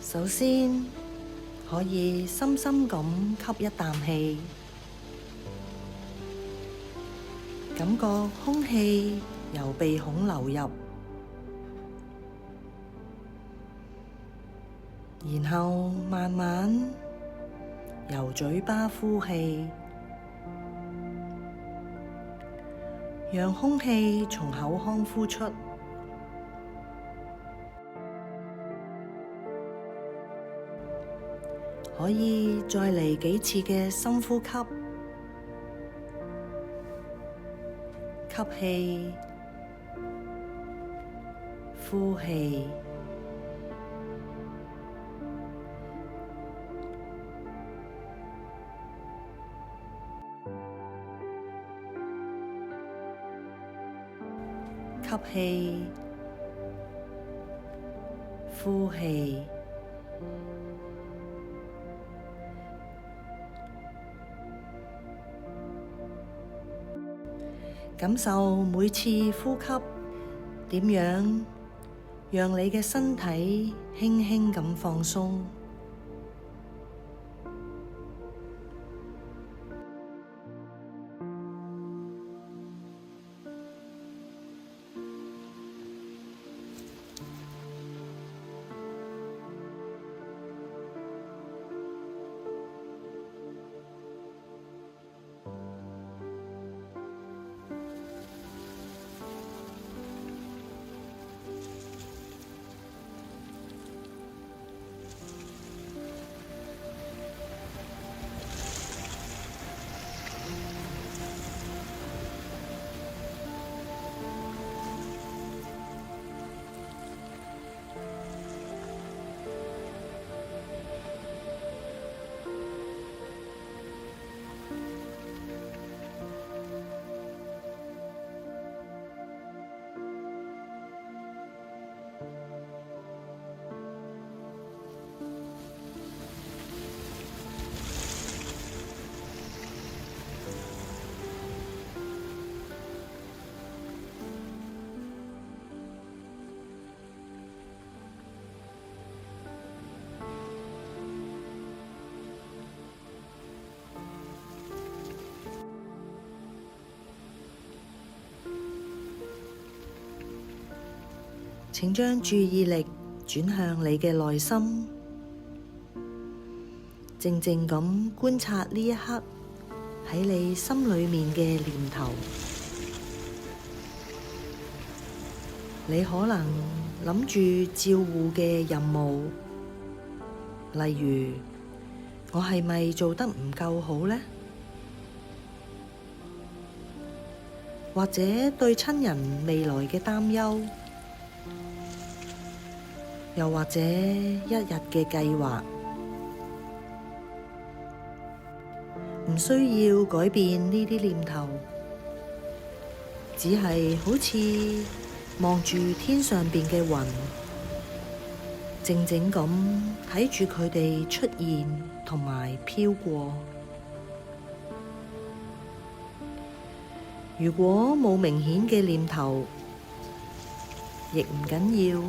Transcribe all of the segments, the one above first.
首先，可以深深咁吸一啖氣，感覺空氣由鼻孔流入，然後慢慢由嘴巴呼氣，讓空氣從口腔呼出。可以再嚟幾次嘅深呼吸，吸氣，呼氣，吸氣，呼氣。感受每次呼吸點樣讓你嘅身體輕輕咁放鬆。請將注意力轉向你嘅內心，靜靜咁觀察呢一刻喺你心裏面嘅念頭。你可能諗住照顧嘅任務，例如我係咪做得唔夠好呢？或者對親人未來嘅擔憂，又或者一日嘅計劃。唔需要改變呢啲念頭，只係好似望住天上邊嘅雲，靜靜咁睇住佢哋出現同埋飄過。如果冇明顯嘅念頭，亦唔緊要。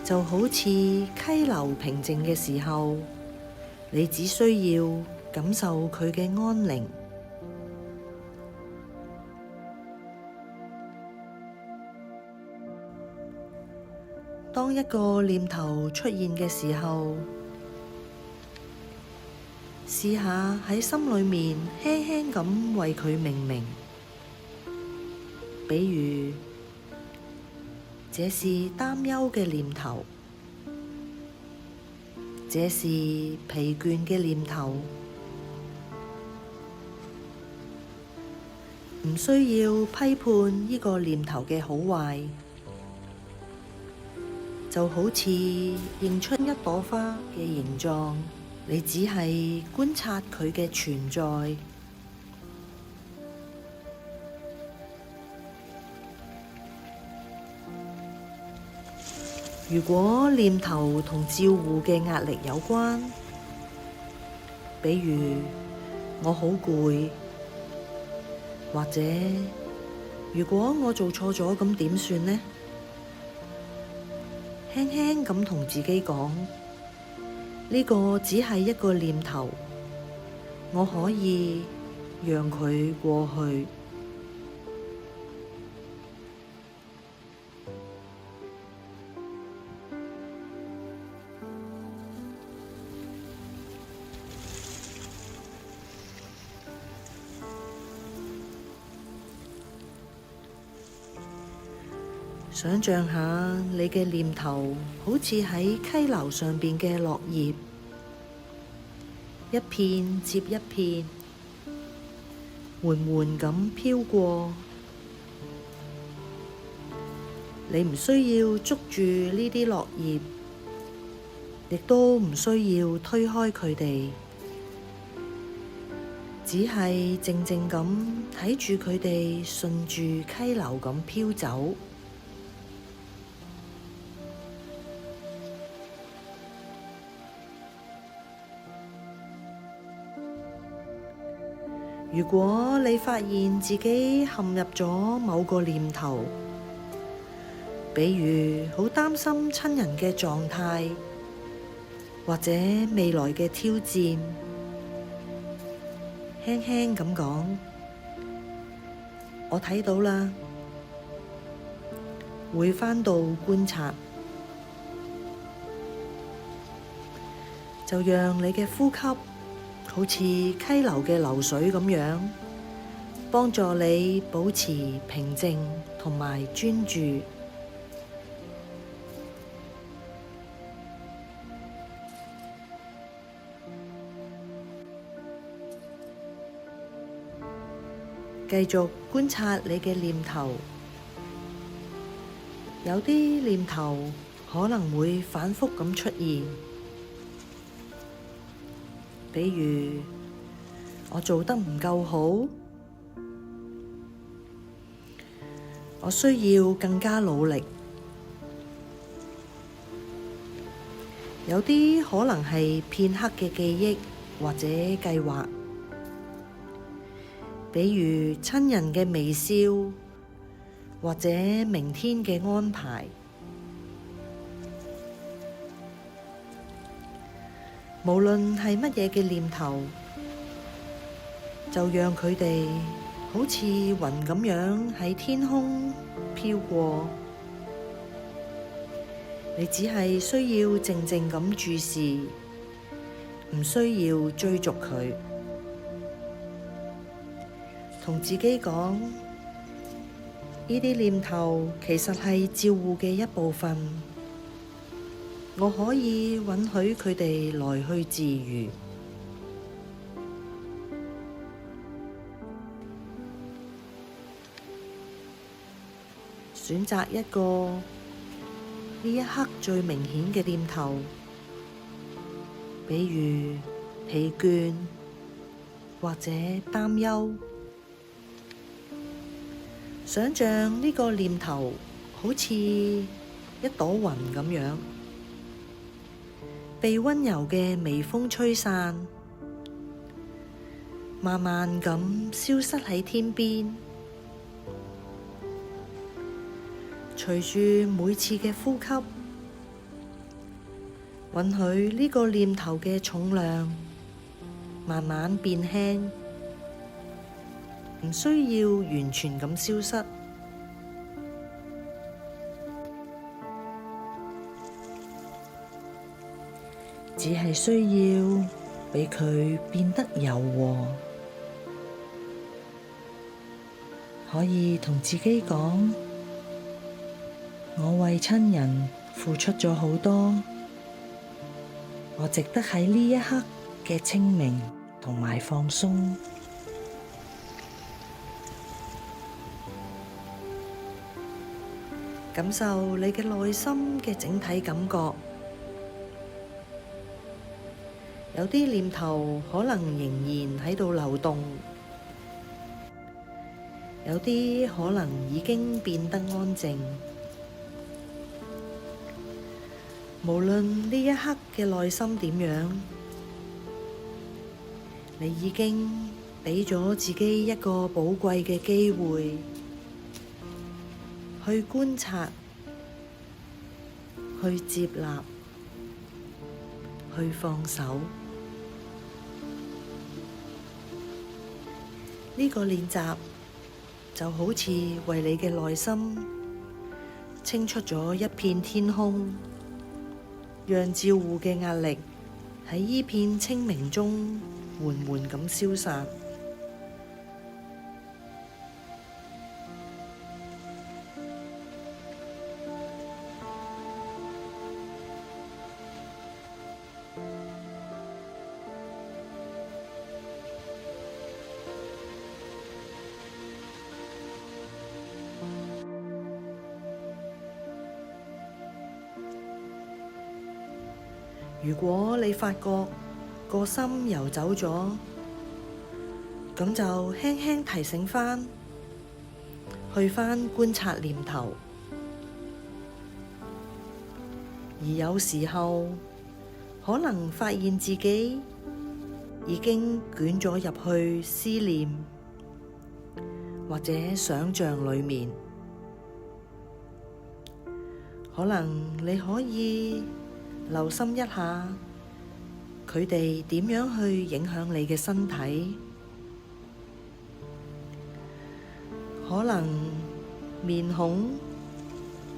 就好似溪流平靜嘅時候，你只需要感受佢嘅安寧。當一個念頭出現嘅時候，試下喺心裏面輕輕咁為佢命名，比如這是擔憂嘅念頭，這是疲倦嘅念頭。唔需要批判呢個念頭嘅好壞，就好似認出一朵花嘅形狀，你只係觀察佢嘅存在。如果念頭同照顧嘅壓力有關，比如我好攰，或者如果我做錯咗咁點算呢？輕輕咁同自己講，呢個只係一個念頭，我可以讓佢過去。想象下你嘅念頭好似喺溪流上邊嘅落葉，一片接一片，緩緩咁飄過。你唔需要捉住呢啲落葉，亦都唔需要推開佢哋，只係靜靜咁睇住佢哋順住溪流咁飄走。如果你發現自己陷入咗某個念頭，比如好擔心親人嘅狀態，或者未來嘅挑戰，輕輕咁講，我睇到啦，會返到觀察，就讓你嘅呼吸好似溪流嘅流水咁樣，幫助你保持平靜同埋專注。繼續觀察你嘅念頭，有啲念頭可能會反覆咁出現。比如，我做得唔夠好，我需要更加努力。有啲可能係片刻嘅記憶或者計劃，比如親人嘅微笑，或者明天嘅安排。無論係乜嘢嘅念頭，就讓佢哋好似雲咁樣喺天空飄過。你只係需要靜靜咁注視，唔需要追逐佢。同自己講，呢啲念頭其實係照護嘅一部分。我可以允許佢哋來去自如，選擇一個呢一刻最明顯嘅念頭，比如疲倦或者擔憂。想像呢個念頭好似一朵雲咁樣，被溫柔嘅微風吹散，慢慢咁消失喺天邊。隨住每次嘅呼吸，允許呢個念頭嘅重量慢慢變輕，唔需要完全咁消失。只係需要畀佢變得柔和，可以同自己講：我為親人付出咗好多，我值得喺呢一刻嘅清明同埋放鬆。感受你嘅內心嘅整體感覺。有啲念頭可能仍然喺度流動，有啲可能已經變得安靜。無論呢一刻嘅內心點樣，你已經畀咗自己一個寶貴嘅機會，去觀察，去接納、去放手。呢個練習就好似為你嘅內心清出咗一片天空，讓照護嘅壓力喺呢片清明中緩緩咁消散。如果你發覺個心游走咗，咁就輕輕提醒返，去返觀察念頭。而有時候可能發現自己已經捲咗入去思念或者想像裡面，可能你可以留心一下，佢哋點樣去影響你嘅身體？可能面孔，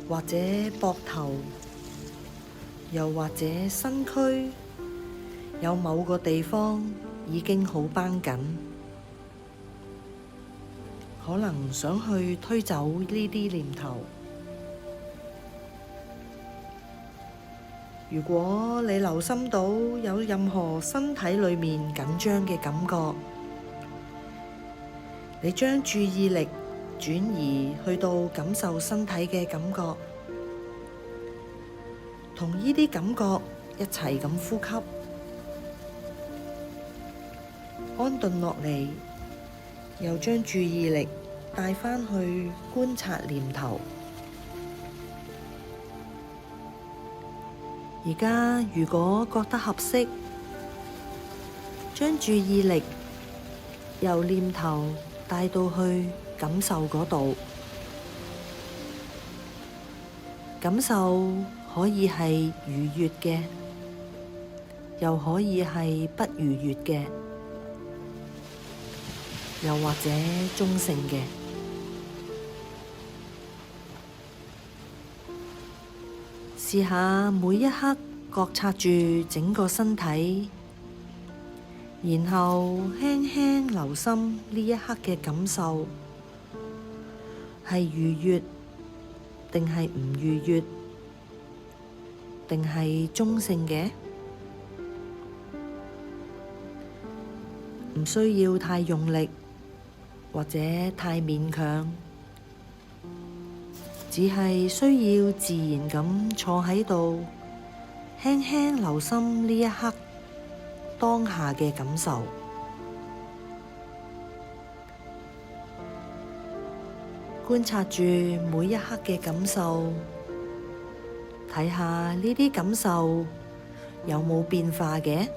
或者膊頭，又或者身軀，有某個地方已經好繃緊，可能想去推走呢啲念頭。如果你留心到有任何身體裏面緊張嘅感覺，你將注意力轉移去到感受身體嘅感覺，同呢啲感覺一齊咁呼吸，安頓落嚟，又將注意力帶返去觀察念頭。而家如果覺得合適，將注意力由念頭帶到去感受嗰度。感受可以係愉悅嘅，又可以係不愉悅嘅，又或者中性嘅。試下每一刻覺察住整個身體，然後輕輕留心呢一刻嘅感受，係愉悅定係唔愉悅，定係中性嘅？唔需要太用力，或者太勉強。只係需要自然咁坐喺度，輕輕留心呢一刻當下嘅感受，觀察住每一刻嘅感受，睇下呢啲感受有冇變化嘅，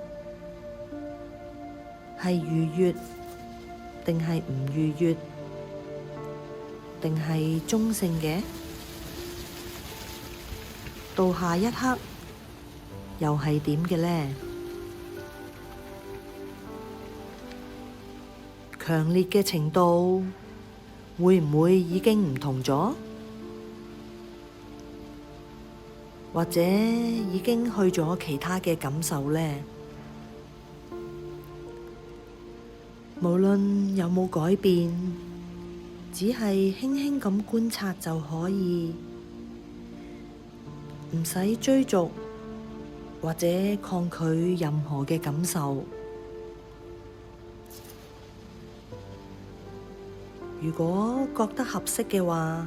係愉悅定係唔愉悅，定係中性嘅？到下一刻又係點嘅呢？強烈嘅程度會唔會已經唔同咗？或者已經去咗其他嘅感受呢？無論有冇改變，只係輕輕咁觀察就可以。唔使追逐或者抗拒任何嘅感受。如果覺得合適嘅話，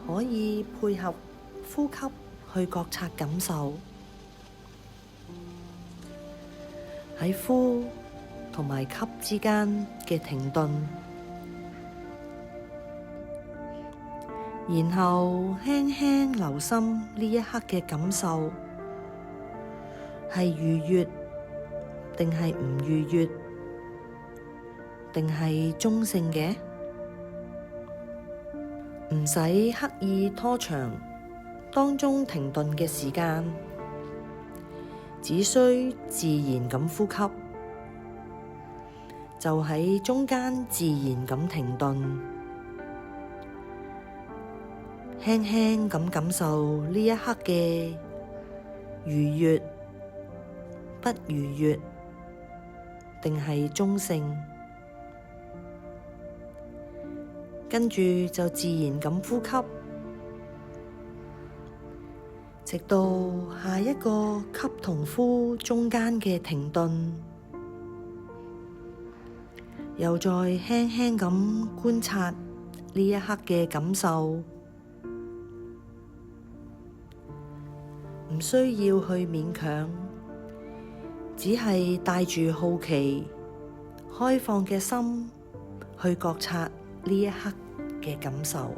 可以配合呼吸去覺察感受。喺呼同埋吸之間嘅停頓，然後輕輕留心呢一刻嘅感受，係愉悅定係唔愉悅，定係中性嘅？唔使刻意拖長當中停頓嘅時間，只需自然咁呼吸，就喺中間自然咁停頓，輕輕咁感受呢一刻嘅愉悅、不愉悅，定係中性。跟住就自然咁呼吸，直到下一個吸同呼中間嘅停頓，又再輕輕咁觀察呢一刻嘅感受，唔需要去勉強，只係帶住好奇、開放嘅心去覺察呢一刻嘅感受。